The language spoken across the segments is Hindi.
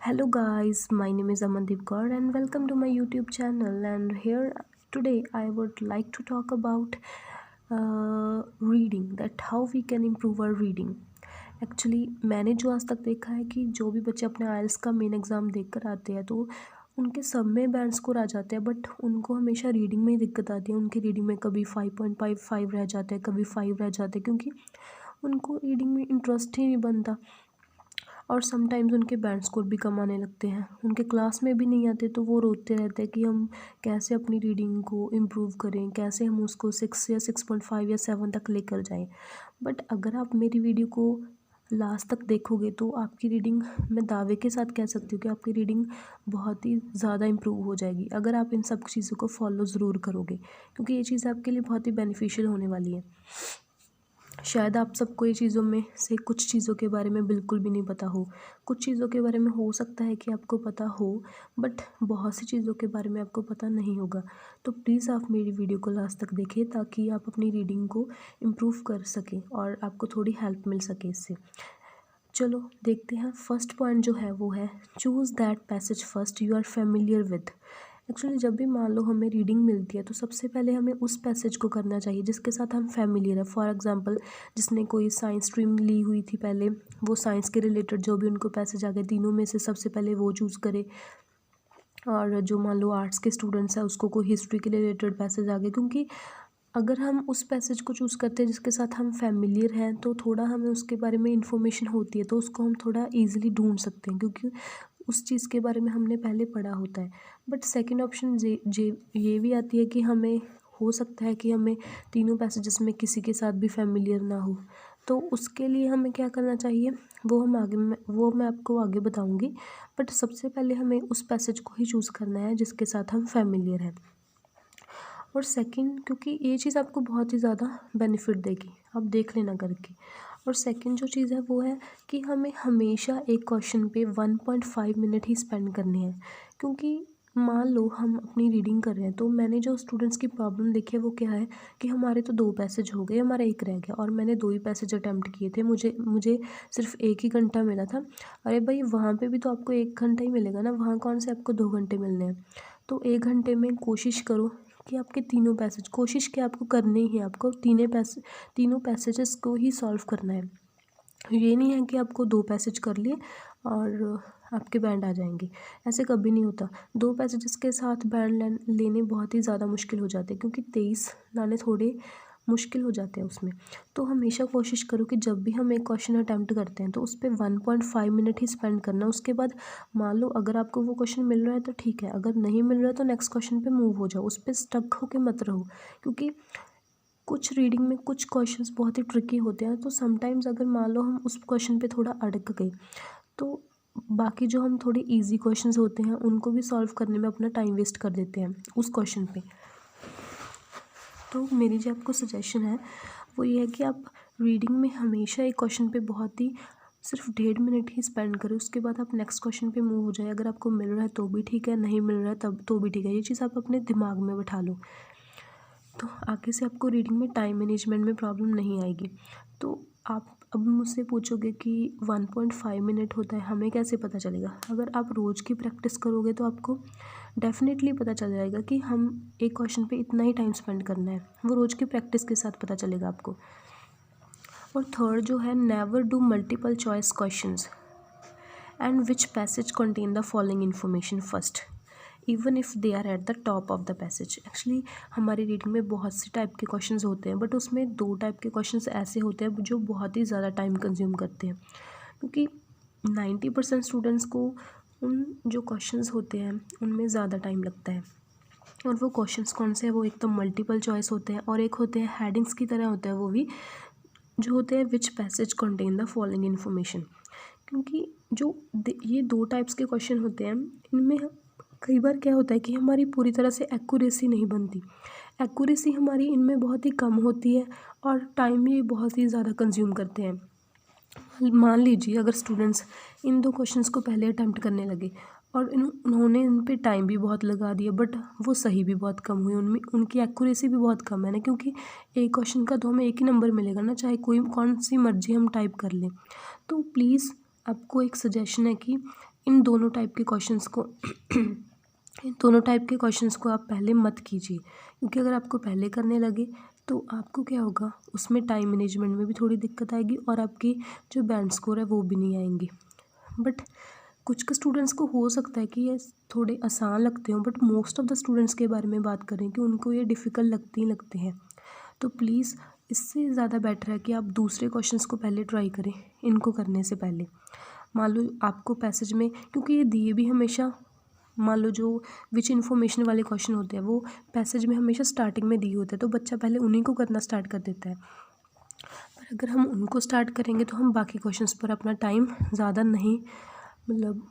Hello guys, my name is Amandeep Kaur and welcome to my YouTube channel. And here today I would like to talk about reading, that how we can improve our reading. Actually मैंने जो आज तक देखा है कि जो भी बच्चे अपने आइल्स का मेन एग्ज़ाम देख कर आते हैं तो उनके सब में बैंड स्कोर आ जाते हैं, बट उनको हमेशा रीडिंग में ही दिक्कत आती है। उनकी रीडिंग में कभी 5.55 रह जाते हैं, कभी 5 रह जाते हैं, क्योंकि उनको रीडिंग में इंटरेस्ट ही नहीं बनता और समटाइम्स उनके बैंड स्कोर भी कम आने लगते हैं। उनके क्लास में भी नहीं आते तो वो रोते रहते हैं कि हम कैसे अपनी रीडिंग को इम्प्रूव करें, कैसे हम उसको 6 या 6.5 या 7 तक लेकर जाएं। बट अगर आप मेरी वीडियो को लास्ट तक देखोगे तो आपकी रीडिंग, मैं दावे के साथ कह सकती हूँ कि आपकी रीडिंग बहुत ही ज़्यादा इम्प्रूव हो जाएगी अगर आप इन सब चीज़ों को फॉलो ज़रूर करोगे, क्योंकि ये चीज़ आपके लिए बहुत ही बेनिफिशियल होने वाली है। शायद आप सबको ये चीज़ों में से कुछ चीज़ों के बारे में बिल्कुल भी नहीं पता हो, कुछ चीज़ों के बारे में हो सकता है कि आपको पता हो, बट बहुत सी चीज़ों के बारे में आपको पता नहीं होगा। तो प्लीज़ आप मेरी वीडियो को लास्ट तक देखें ताकि आप अपनी रीडिंग को इम्प्रूव कर सकें और आपको थोड़ी हेल्प मिल सके इससे। चलो देखते हैं। फर्स्ट पॉइंट जो है वो है choose that passage first you are familiar with. Actually जब भी मान लो हमें रीडिंग मिलती है तो सबसे पहले हमें उस पैसेज को करना चाहिए जिसके साथ हम फेमिलियर है। फॉर एग्जांपल, जिसने कोई साइंस स्ट्रीम ली हुई थी पहले, वो साइंस के रिलेटेड जो भी उनको पैसेज आ गए तीनों में से सबसे पहले वो चूज़ करे। और जो मान लो आर्ट्स के स्टूडेंट्स हैं उसको कोई हिस्ट्री के रिलेटेड पैसेज आ गए, क्योंकि अगर हम उस पैसेज को चूज़ करते हैं जिसके साथ हम फेमिलियर हैं तो थोड़ा हमें उसके बारे में इंफॉर्मेशन होती है तो उसको हम थोड़ा ईजिली ढूंढ सकते हैं, क्योंकि उस चीज़ के बारे में हमने पहले पढ़ा होता है। बट सेकंड ऑप्शन ये भी आती है कि हमें हो सकता है कि हमें तीनों पैसेजेस में किसी के साथ भी फेमिलियर ना हो, तो उसके लिए हमें क्या करना चाहिए वो मैं आपको आगे बताऊंगी। बट सबसे पहले हमें उस पैसेज को ही चूज़ करना है जिसके साथ हम फेमिलियर हैं। और सेकंड, क्योंकि ये चीज़ आपको बहुत ही ज़्यादा बेनिफिट देगी, आप देख लेना करके। और सेकंड जो चीज़ है वो है कि हमें हमेशा एक क्वेश्चन पे 1.5 मिनट ही स्पेंड करने हैं, क्योंकि मान लो हम अपनी रीडिंग कर रहे हैं तो मैंने जो स्टूडेंट्स की प्रॉब्लम देखी है वो क्या है कि हमारे तो 2 पैसेज हो गए, हमारा एक रह गया और मैंने 2 ही पैसेज अटैम्प्ट किए थे, मुझे मुझे सिर्फ 1 ही घंटा मिला था। अरे भाई, वहाँ पे भी तो आपको 1 घंटा ही मिलेगा ना, वहाँ कौन से आपको 2 घंटे मिलने हैं। तो 1 घंटे में कोशिश करो कि आपके तीनों पैसेज, कोशिश क्या आपको करने ही है, आपको तीनों पैसेजेस को ही सॉल्व करना है। ये नहीं है कि आपको 2 पैसेज कर लिए और आपके बैंड आ जाएंगे, ऐसे कभी नहीं होता। 2 पैसेजेस के साथ बैंड लेने बहुत ही ज़्यादा मुश्किल हो जाते हैं, क्योंकि 23 लाने थोड़े मुश्किल हो जाते हैं उसमें। तो हमेशा कोशिश करो कि जब भी हम एक क्वेश्चन अटैम्प्ट करते हैं तो उस पर 1.5 मिनट ही स्पेंड करना। उसके बाद मान लो अगर आपको वो क्वेश्चन मिल रहा है तो ठीक है, अगर नहीं मिल रहा है तो नेक्स्ट क्वेश्चन पे मूव हो जाओ, उस पर स्टक होके मत रहो, क्योंकि कुछ रीडिंग में कुछ क्वेश्चंस बहुत ही ट्रिकी होते हैं। तो समटाइम्स अगर मान लो हम उस क्वेश्चन पे थोड़ा अटक गए तो बाकी जो हम थोड़े इजी क्वेश्चंस होते हैं उनको भी सॉल्व करने में अपना टाइम वेस्ट कर देते हैं उस क्वेश्चन पे। तो मेरी जो आपको सजेशन है वो ये है कि आप रीडिंग में हमेशा एक क्वेश्चन पे बहुत ही सिर्फ 1.5 मिनट ही स्पेंड करें, उसके बाद आप नेक्स्ट क्वेश्चन पे मूव हो जाए। अगर आपको मिल रहा है तो भी ठीक है, नहीं मिल रहा है तब तो भी ठीक है, ये चीज़ आप अपने दिमाग में बैठा लो, तो आगे से आपको रीडिंग में टाइम मैनेजमेंट में प्रॉब्लम नहीं आएगी। तो आप अब मुझसे पूछोगे कि 1.5 मिनट होता है, हमें कैसे पता चलेगा? अगर आप रोज़ की प्रैक्टिस करोगे तो आपको डेफिनेटली पता चल जाएगा कि हम एक क्वेश्चन पे इतना ही टाइम स्पेंड करना है, वो रोज़ की प्रैक्टिस के साथ पता चलेगा आपको। और थर्ड जो है, never do multiple choice questions and which passage contain the following information first even if they are at the top of the passage. Actually हमारी रीडिंग में बहुत से टाइप के क्वेश्चंस होते हैं, बट उसमें 2 टाइप के क्वेश्चंस ऐसे होते हैं जो बहुत ही ज़्यादा टाइम कंज्यूम करते हैं, क्योंकि 90% स्टूडेंट्स को उन जो क्वेश्चंस होते हैं उनमें ज़्यादा टाइम लगता है। और वो क्वेश्चंस कौन से हैं? वो एक तो मल्टीपल चॉइस होते हैं और एक होते हैं हेडिंग्स की तरह होते हैं, वो भी जो होते हैं which passage contain the following information. क्योंकि ये 2 टाइप्स के क्वेश्चन होते हैं, इनमें कई बार क्या होता है कि हमारी पूरी तरह से एक्यूरेसी नहीं बनती, एक्यूरेसी हमारी इनमें बहुत ही कम होती है और टाइम भी बहुत ही ज़्यादा कंज्यूम करते हैं। मान लीजिए अगर स्टूडेंट्स इन 2 क्वेश्चंस को पहले अटैम्प्ट करने लगे और उन्होंने इन पे टाइम भी बहुत लगा दिया, बट वो सही भी बहुत कम हुई, उनमें उनकी एक्यूरेसी भी बहुत कम है ना, क्योंकि एक क्वेश्चन का तो हमें एक ही नंबर मिलेगा ना, चाहे कोई कौन सी मर्जी हम टाइप कर लें। तो प्लीज़ आपको एक सजेशन है कि इन दोनों टाइप के क्वेश्चंस को इन दोनों टाइप के क्वेश्चंस को आप पहले मत कीजिए, क्योंकि अगर आपको पहले करने लगे तो आपको क्या होगा, उसमें टाइम मैनेजमेंट में भी थोड़ी दिक्कत आएगी और आपकी जो बैंड स्कोर है वो भी नहीं आएंगे। बट कुछ के स्टूडेंट्स को हो सकता है कि ये थोड़े आसान लगते हों, but most of the students के बारे में बात करें कि उनको ये डिफ़िकल्ट लगते ही लगते हैं। तो प्लीज़ इससे ज़्यादा बेटर है कि आप दूसरे क्वेश्चंस को पहले ट्राई करें इनको करने से पहले। मान लो आपको पैसेज में, क्योंकि ये दिए भी हमेशा, मान लो जो विच इन्फॉर्मेशन वाले क्वेश्चन होते हैं वो पैसेज में हमेशा स्टार्टिंग में दिए होते हैं, तो बच्चा पहले उन्हीं को करना स्टार्ट कर देता है। पर अगर हम उनको स्टार्ट करेंगे तो हम बाकी क्वेश्चंस पर अपना टाइम ज़्यादा नहीं मतलब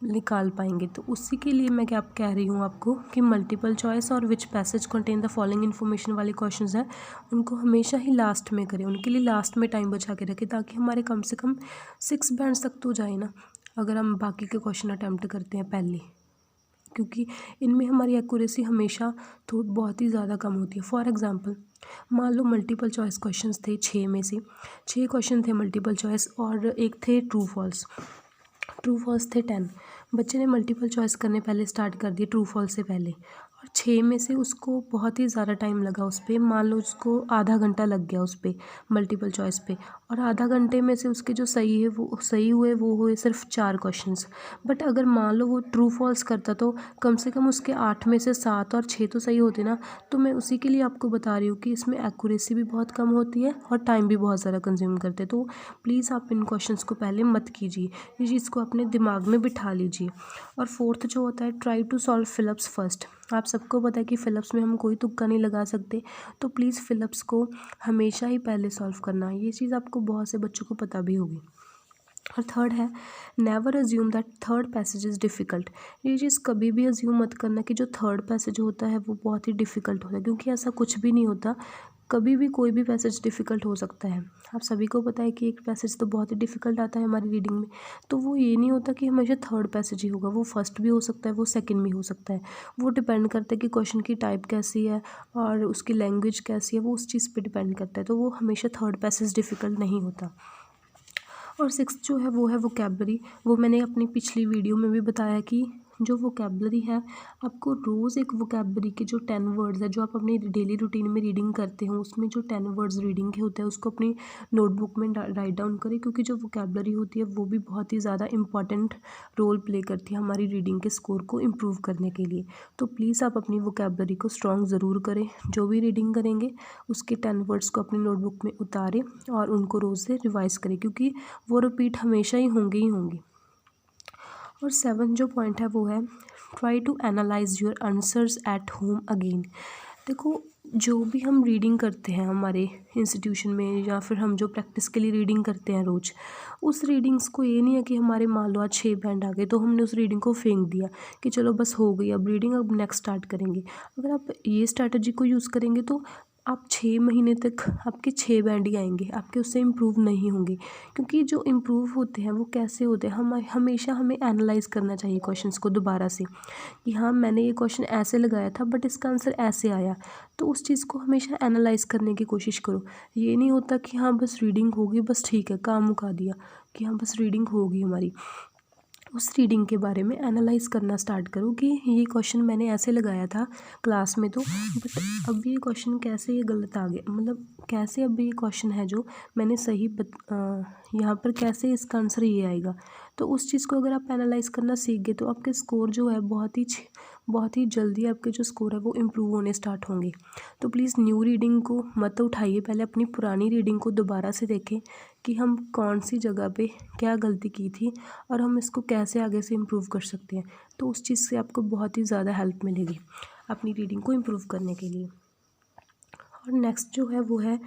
निकाल पाएंगे। तो उसी के लिए मैं क्या कह रही हूँ आपको कि मल्टीपल चॉइस और which passage contain the following information वाले क्वेश्चंस हैं उनको हमेशा ही लास्ट में करें, उनके लिए लास्ट में टाइम बचा के रखें, ताकि हमारे कम से कम 6 बैंड्स तक तो जाए ना, अगर हम बाकी के क्वेश्चन अटैम्प्ट करते हैं पहले, क्योंकि इनमें हमारी एक्यूरेसी हमेशा तो बहुत ही ज़्यादा कम होती है। फॉर एग्ज़ाम्पल मान लो मल्टीपल चॉइस क्वेश्चंस थे 6 में से 6 क्वेश्चन थे मल्टीपल चॉइस और एक थे ट्रू फॉल्स। ट्रू फॉल्स थे 10। बच्चे ने मल्टीपल चॉइस करने पहले स्टार्ट कर दिए ट्रू फॉल्स से पहले, और 6 में से उसको बहुत ही ज़्यादा टाइम लगा उस पर, मान लो उसको आधा घंटा लग गया उस पर मल्टीपल चॉइस पे, और आधा घंटे में से उसके जो सही है वो सही हुए सिर्फ 4 क्वेश्चंस। बट अगर मान लो वो ट्रू फॉल्स करता तो कम से कम उसके 8 में से 7 और 6 तो सही होते ना। तो मैं उसी के लिए आपको बता रही हूँ कि इसमें एक्यूरेसी भी बहुत कम होती है और टाइम भी बहुत ज़्यादा कंज्यूम करते हैं। तो प्लीज़ आप इन क्वेश्चंस को पहले मत कीजिए, ये चीज़ को अपने दिमाग में बिठा लीजिए। और फोर्थ जो होता है, try to solve fill ups first. आप सबको पता है कि फ़िलअप्स में हम कोई तुक्का नहीं लगा सकते, तो प्लीज़ फ़िलअप्स को हमेशा ही पहले सॉल्व करना, ये चीज़ आपको बहुत से बच्चों को पता भी होगी। और थर्ड है, never assume that third passage is difficult. ये चीज़ कभी भी अज्यूम मत करना कि जो थर्ड पैसेज होता है वो बहुत ही डिफ़िकल्ट होता है, क्योंकि ऐसा कुछ भी नहीं होता। कभी भी कोई भी पैसेज डिफ़िकल्ट हो सकता है। आप सभी को पता है कि एक पैसेज तो बहुत ही डिफ़िकल्ट आता है हमारी रीडिंग में, तो वो ये नहीं होता कि हमेशा थर्ड पैसेज ही होगा, वो फर्स्ट भी हो सकता है, वो सेकंड भी हो सकता है। वो डिपेंड करता है कि क्वेश्चन की टाइप कैसी है और उसकी लैंग्वेज कैसी है, वो उस चीज़ पे डिपेंड करता है। तो वो हमेशा थर्ड पैसेज डिफ़िकल्ट नहीं होता। और सिक्स्थ जो है वो है वोकैबलरी। वो मैंने अपनी पिछली वीडियो में भी बताया कि जो वोकैबलरी है, आपको रोज़ एक वोकैबलरी के जो 10 वर्ड्स है जो आप अपनी डेली रूटीन में रीडिंग करते हो, उसमें जो 10 वर्ड्स रीडिंग के होते हैं उसको अपनी नोटबुक में राइट डाउन करें, क्योंकि जो वोकैबलरी होती है वो भी बहुत ही ज़्यादा इंपॉर्टेंट रोल प्ले करती है हमारी रीडिंग के स्कोर को इम्प्रूव करने के लिए। तो प्लीज़ आप अपनी वोकैबलरी को स्ट्रॉन्ग ज़रूर करें, जो भी रीडिंग करेंगे उसके 10 वर्ड्स को अपनी नोटबुक में उतारें और उनको रोज़ से रिवाइज़ करें, क्योंकि वो रिपीट हमेशा ही होंगी। और 7 जो पॉइंट है वो है, try to analyse your answers at home again. देखो, जो भी हम रीडिंग करते हैं हमारे इंस्टीट्यूशन में या फिर हम जो प्रैक्टिस के लिए रीडिंग करते हैं रोज़, उस रीडिंग्स को ये नहीं है कि हमारे मान लो आज 6 बैंड आ गए तो हमने उस रीडिंग को फेंक दिया कि चलो बस हो गई अब रीडिंग, अब नेक्स्ट स्टार्ट करेंगे। अगर आप ये स्ट्रैटेजी को यूज़ करेंगे तो आप 6 महीने तक आपके 6 बैंड ही आएंगे, आपके उससे इम्प्रूव नहीं होंगे। क्योंकि जो इम्प्रूव होते हैं वो कैसे होते हैं, हम हमेशा हमें एनालाइज करना चाहिए क्वेश्चंस को दोबारा से, कि हाँ मैंने ये क्वेश्चन ऐसे लगाया था बट इसका आंसर ऐसे आया। तो उस चीज़ को हमेशा एनालाइज करने की कोशिश करो। ये नहीं होता कि हाँ बस रीडिंग होगी, बस ठीक है काम मुका दिया कि हाँ बस रीडिंग होगी हमारी। उस रीडिंग के बारे में एनालाइज करना स्टार्ट करो कि ये क्वेश्चन मैंने ऐसे लगाया था क्लास में, तो बट अब ये क्वेश्चन कैसे ये गलत आ गया, मतलब कैसे अब ये क्वेश्चन है जो मैंने सही यहाँ पर कैसे इसका आंसर ये आएगा। तो उस चीज़ को अगर आप एनालाइज करना सीख गए तो आपके स्कोर जो है बहुत ही जल्दी आपके जो स्कोर है वो इम्प्रूव होने स्टार्ट होंगे। तो प्लीज़ न्यू रीडिंग को मत उठाइए, पहले अपनी पुरानी रीडिंग को दोबारा से देखें कि हम कौन सी जगह पे क्या गलती की थी और हम इसको कैसे आगे से इम्प्रूव कर सकते हैं। तो उस चीज़ से आपको बहुत ही ज़्यादा हेल्प मिलेगी अपनी रीडिंग को इम्प्रूव करने के लिए। और नेक्स्ट जो है वो है,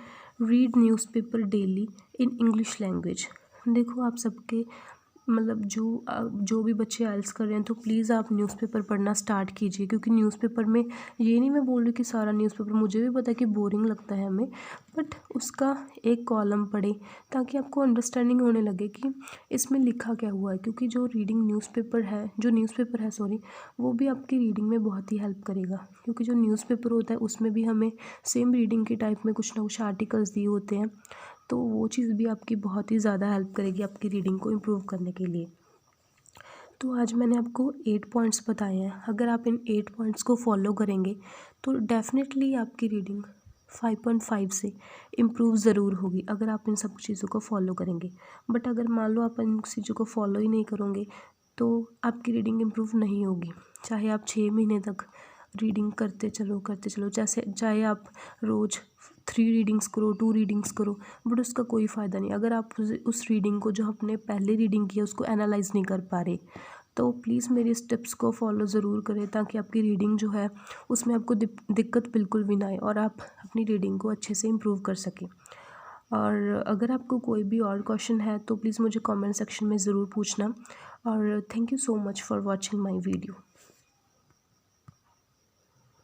read newspaper daily in English language. देखो, आप सबके मतलब जो भी बच्चे आइल्स कर रहे हैं तो प्लीज़ आप न्यूज़पेपर पढ़ना स्टार्ट कीजिए, क्योंकि न्यूज़पेपर में ये नहीं मैं बोल रही कि सारा न्यूज़पेपर, मुझे भी पता है कि बोरिंग लगता है हमें, बट उसका एक कॉलम पढ़े ताकि आपको अंडरस्टैंडिंग होने लगे कि इसमें लिखा क्या हुआ है। क्योंकि जो न्यूज़पेपर है सॉरी, वो भी आपकी रीडिंग में बहुत ही हेल्प करेगा, क्योंकि जो न्यूज़पेपर होता है उसमें भी हमें सेम रीडिंग के टाइप में कुछ ना कुछ आर्टिकल्स दिए होते हैं, तो वो चीज़ भी आपकी बहुत ही ज़्यादा हेल्प करेगी आपकी रीडिंग को इम्प्रूव करने के लिए। तो आज मैंने आपको 8 पॉइंट्स बताए हैं। अगर आप इन 8 पॉइंट्स को फॉलो करेंगे तो डेफ़िनेटली आपकी रीडिंग 5.5 से इम्प्रूव ज़रूर होगी, अगर आप इन सब चीज़ों को फॉलो करेंगे। बट अगर मान लो आप इन चीज़ों को फॉलो ही नहीं करोगे तो आपकी रीडिंग इम्प्रूव नहीं होगी। चाहे आप 6 महीने तक रीडिंग करते चलो, जैसे चाहे आप रोज़ 3 रीडिंग्स करो, 2 रीडिंग्स करो, बट उसका कोई फ़ायदा नहीं अगर आप उस रीडिंग को, जो आपने पहले रीडिंग की है, उसको एनालाइज़ नहीं कर पा रहे। तो प्लीज़ मेरे स्टेप्स को फॉलो ज़रूर करें, ताकि आपकी रीडिंग जो है उसमें आपको दिक्कत बिल्कुल भी ना आए और आप अपनी रीडिंग को अच्छे से इम्प्रूव कर सकें। और अगर आपको कोई भी और क्वेश्चन है तो प्लीज़ मुझे कमेंट सेक्शन में ज़रूर पूछना। और thank you so much for watching my video.